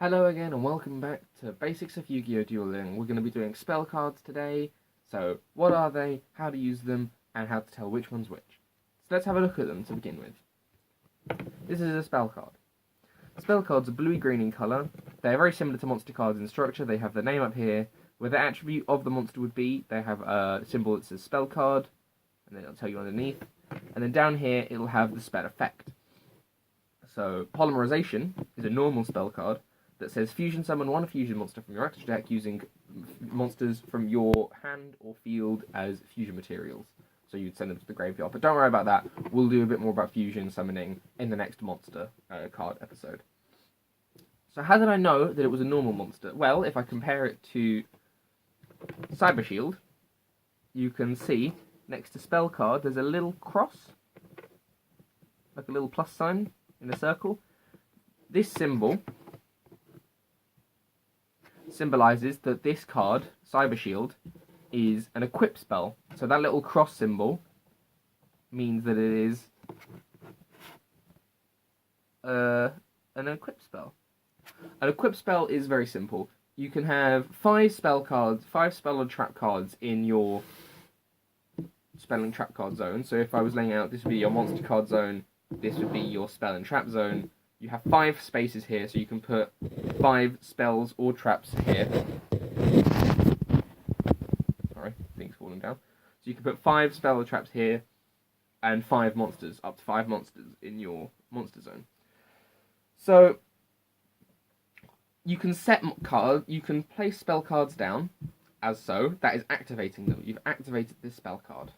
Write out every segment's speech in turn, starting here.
Hello again and welcome back to Basics of Yu-Gi-Oh! Dueling. We're going to be doing spell cards today. So, what are they, how to use them, and how to tell which one's which. So let's have a look at them to begin with. This is a spell card. Spell cards are bluey-green in colour. They're very similar to monster cards in structure. They have the name up here. Where the attribute of the monster would be, they have a symbol that says spell card, and then it'll tell you underneath. And then down here, it'll have the spell effect. So, Polymerization is a normal spell card that says fusion summon one fusion monster from your extra deck using monsters from your hand or field as fusion materials. So you'd send them to the graveyard. But don't worry about that. We'll do a bit more about fusion summoning in the next monster card episode. So how did I know that it was a normal monster? Well, if I compare it to Cyber Shield, you can see next to spell card there's a little cross, like a little plus sign in a circle. This symbol symbolizes that this card, Cyber Shield, is an equip spell. So that little cross symbol means that it is an equip spell. An equip spell is very simple. You can have 5 spell and trap cards in your spell and trap card zone. So if I was laying out, this would be your monster card zone, this would be your spell and trap zone. You have 5 spaces here, so you can put 5 spells or traps here. Sorry, things falling down. So you can put 5 spell or traps here, and 5 monsters, up to 5 monsters in your monster zone. So you can you can place spell cards down, as so. That is activating them. You've activated this spell card.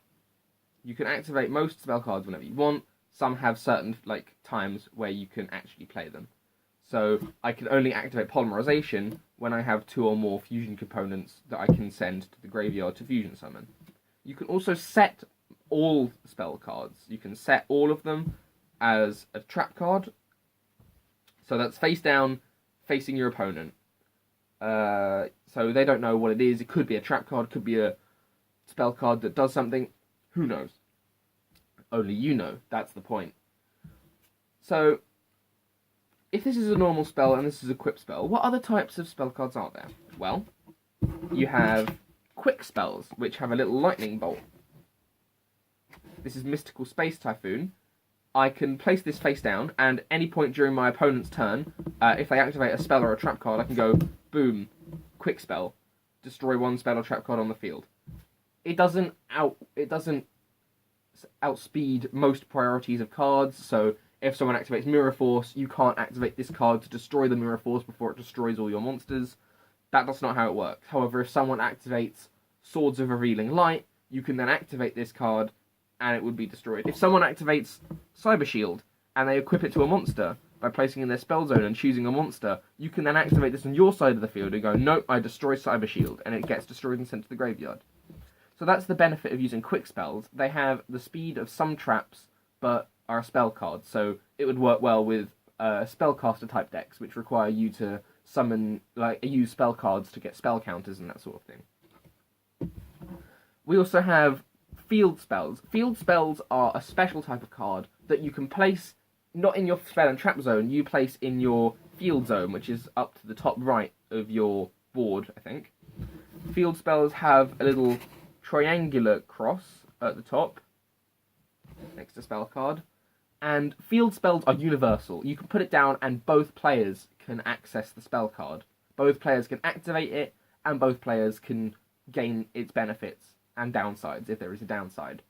You can activate most spell cards whenever you want. Some have certain times where you can actually play them. So I can only activate Polymerization when I have 2 or more fusion components that I can send to the graveyard to fusion summon. You can also set all spell cards. You can set all of them as a trap card. So that's face down, facing your opponent. So they don't know what it is. It could be a trap card, could be a spell card that does something. Who knows? Only you know. That's the point. So, if this is a normal spell and this is a quick spell, what other types of spell cards are there? Well, you have quick spells, which have a little lightning bolt. This is Mystical Space Typhoon. I can place this face down, and any point during my opponent's turn, if they activate a spell or a trap card, I can go, boom, quick spell, destroy 1 spell or trap card on the field. It doesn't outspeed most priorities of cards, so if someone activates Mirror Force, you can't activate this card to destroy the Mirror Force before it destroys all your monsters. That's not how it works. However, if someone activates Swords of Revealing Light, you can then activate this card and it would be destroyed. If someone activates Cyber Shield and they equip it to a monster by placing in their spell zone and choosing a monster, you can then activate this on your side of the field and go, nope, I destroy Cyber Shield, and it gets destroyed and sent to the graveyard. So that's the benefit of using quick spells. They have the speed of some traps, but are a spell card. So it would work well with spellcaster type decks, which require you to summon, use spell cards to get spell counters and that sort of thing. We also have field spells. Field spells are a special type of card that you can place not in your spell and trap zone, you place in your field zone, which is up to the top right of your board, I think. Field spells have a little triangular cross at the top next to spell card, and field spells are universal. You can put it down and both players can access the spell card. Both players can activate it and both players can gain its benefits and downsides if there is a downside.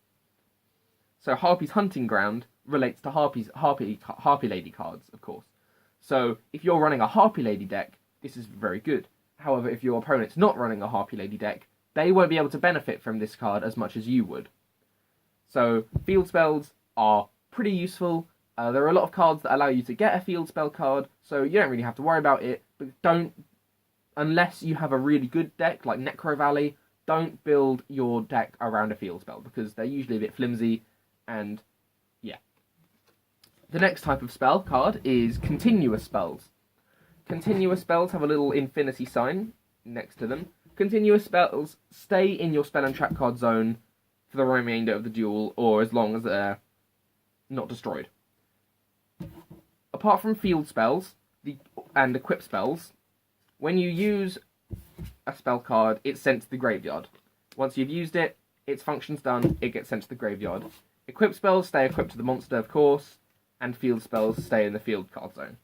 So Harpy's Hunting Ground relates to Harpy Lady cards, of course. So if you're running a Harpy Lady deck, this is very good. However, if your opponent's not running a Harpy Lady deck, they won't be able to benefit from this card as much as you would. So, field spells are pretty useful. There are a lot of cards that allow you to get a field spell card, so you don't really have to worry about it. But unless you have a really good deck, like Necro Valley, don't build your deck around a field spell, because they're usually a bit flimsy, and yeah. The next type of spell card is continuous spells. Continuous spells have a little infinity sign next to them. Continuous spells stay in your spell and trap card zone for the remainder of the duel, or as long as they're not destroyed. Apart from field spells, and equip spells, when you use a spell card, it's sent to the graveyard. Once you've used it, its function's done, it gets sent to the graveyard. Equip spells stay equipped to the monster, of course, and field spells stay in the field card zone.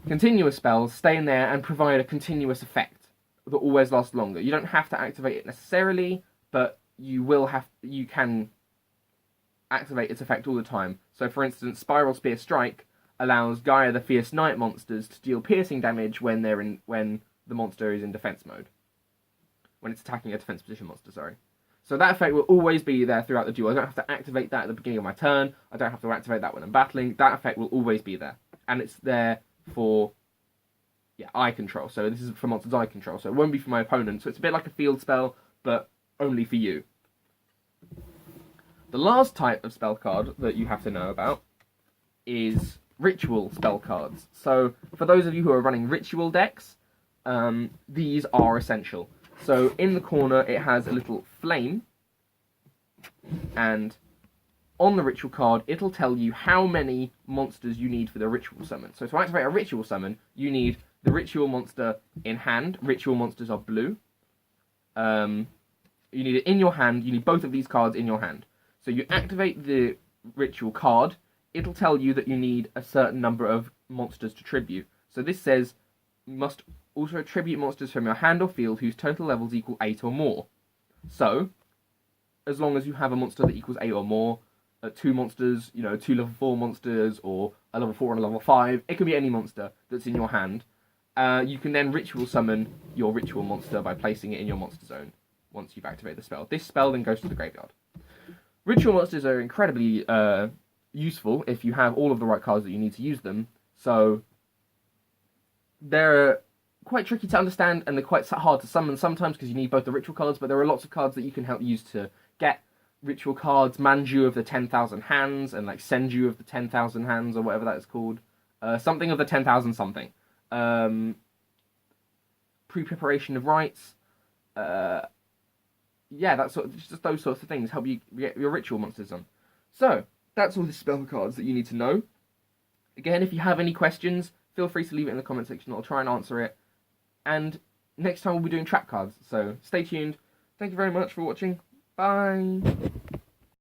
Continuous spells stay in there and provide a continuous effect that always lasts longer. You don't have to activate it necessarily, but you can activate its effect all the time. So, for instance, Spiral Spear Strike allows Gaia the Fierce Knight monsters to deal piercing damage when the monster is in defense mode. When it's attacking a defense position monster, sorry. So that effect will always be there throughout the duel. I don't have to activate that at the beginning of my turn. I don't have to activate that when I'm battling. That effect will always be there. And it's there for eye control. So this is for monsters' eye control. So it won't be for my opponent. So it's a bit like a field spell, but only for you. The last type of spell card that you have to know about is ritual spell cards. So for those of you who are running ritual decks, these are essential. So in the corner it has a little flame, and on the ritual card it'll tell you how many monsters you need for the ritual summon. So to activate a ritual summon, you need the ritual monster in hand. Ritual monsters are blue. You need it in your hand. You need both of these cards in your hand. So you activate the ritual card, it'll tell you that you need a certain number of monsters to tribute. So this says you must also tribute monsters from your hand or field whose total levels equal 8 or more. So, as long as you have a monster that equals 8 or more, 2 monsters, 2 level 4 monsters, or a level 4 and a level 5, it can be any monster that's in your hand. You can then ritual summon your ritual monster by placing it in your monster zone once you've activated the spell. This spell then goes to the graveyard. Ritual monsters are incredibly useful if you have all of the right cards that you need to use them. So they're quite tricky to understand, and they're quite hard to summon sometimes because you need both the ritual cards, but there are lots of cards that you can help use to get ritual cards. Manju of the 10,000 hands, and like Senju of the 10,000 hands, or whatever that is called. Something of the 10,000 something. Pre-preparation of rites. That's just those sorts of things help you get your ritual monsters on. So, that's all the spell cards that you need to know. Again, if you have any questions, feel free to leave it in the comment section. I'll try and answer it. And next time we'll be doing trap cards. So, stay tuned. Thank you very much for watching. Bye.